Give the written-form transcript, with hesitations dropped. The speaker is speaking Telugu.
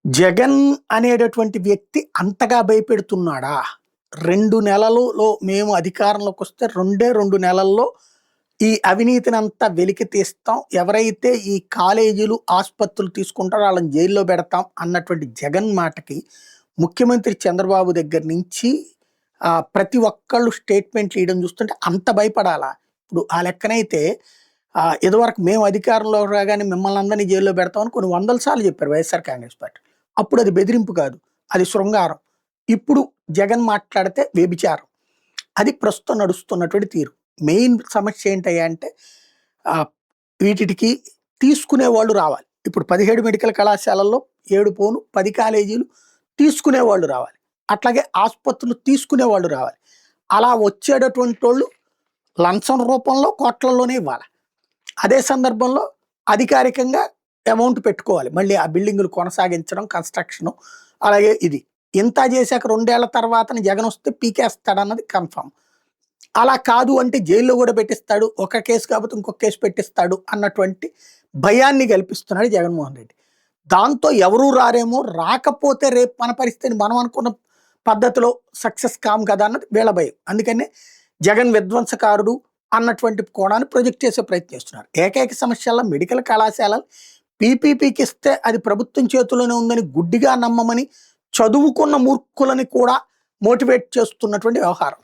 జగన్ అనేటటువంటి వ్యక్తి అంతగా భయపెడుతున్నాడా? 2 నెలలలో మేము అధికారంలోకొస్తే 2 నెలల్లో ఈ అవినీతినంతా వెలికి తీస్తాం. ఎవరైతే ఈ కాలేజీలు, ఆస్పత్రులు తీసుకుంటారో ఆళ్ళని జైల్లో పెడతాం అన్నటువంటి జగన్ మాటకి ముఖ్యమంత్రి చంద్రబాబు దగ్గర నుంచి ప్రతి ఒక్కళ్ళు స్టేట్మెంట్లు ఇయడం చూస్తుంటే అంత భయపడాలా? ఇప్పుడు ఆ లెక్కనైతే ఇదివరకు మేము అధికారంలోకి రాగానే మిమ్మల్ని అందరిని జైల్లో పెడతామని కొన్ని వందల సార్లు చెప్పారు వైఎస్ఆర్ కాంగ్రెస్ పార్టీ. అప్పుడు అది బెదిరింపు కాదు. అది శృంగారం. ఇప్పుడు జగన్ మాట్లాడితే వ్యభిచారం. అది ప్రస్తుతం నడుస్తున్నటువంటి తీరు. మెయిన్ సమస్య ఏంటయ్యా అంటే ఆహ్, వీటిటికి తీసుకునేవాళ్ళు రావాలి. ఇప్పుడు 17 మెడికల్ కళాశాలల్లో 7 పోను 10 కాలేజీలు తీసుకునేవాళ్ళు రావాలి. అట్లాగే ఆస్పత్రులు తీసుకునేవాళ్ళు రావాలి. అలా వచ్చేటటువంటోళ్ళు లంచం రూపంలో కోట్లల్లోనే ఇవ్వాలి. అదే సందర్భంలో అధికారికంగా అమౌంట్ పెట్టుకోవాలి. మళ్ళీ ఆ బిల్డింగులు కొనసాగించడం, కన్‌స్ట్రక్షను అలాగే ఇది. ఇంత చేశాక 2 ఏళ్ల తర్వాతన జగనొస్తే పీకేస్తాడన్నది కన్ఫర్మ్. అలా కాదు అంటే జైల్లో గూడా పెట్టిస్తాడు. ఒక కేసు కాకపోతే ఇంకొక కేసు పెట్టిస్తాడు అన్నటువంటి భయాన్ని కల్పిస్తున్నాడు జగన్మోహన్ రెడ్డి. దాంతో ఎవరు రారేమో, రాకపోతే రేపు మన పరిస్థితిని మనం అనుకున్న పద్ధతిలో సక్సెస్ కాము కదా అన్నది వీళ్ళ భయం. అందుకనే జగన్ విధ్వంసకారుడు అన్నటువంటి కోణాన్ని ప్రొజెక్ట్ చేసే ప్రయత్నం చేస్తున్నారు. ఏకైక సమస్యల్లో మెడికల్ కళాశాలలు పీపీపీకి ఇస్తే అది ప్రభుత్వం చేతిలోనే ఉందని గుడ్డిగా నమ్మమని చదువుకున్న మూర్ఖులని కూడా మోటివేట్ చేస్తున్నటువంటి వ్యవహారం.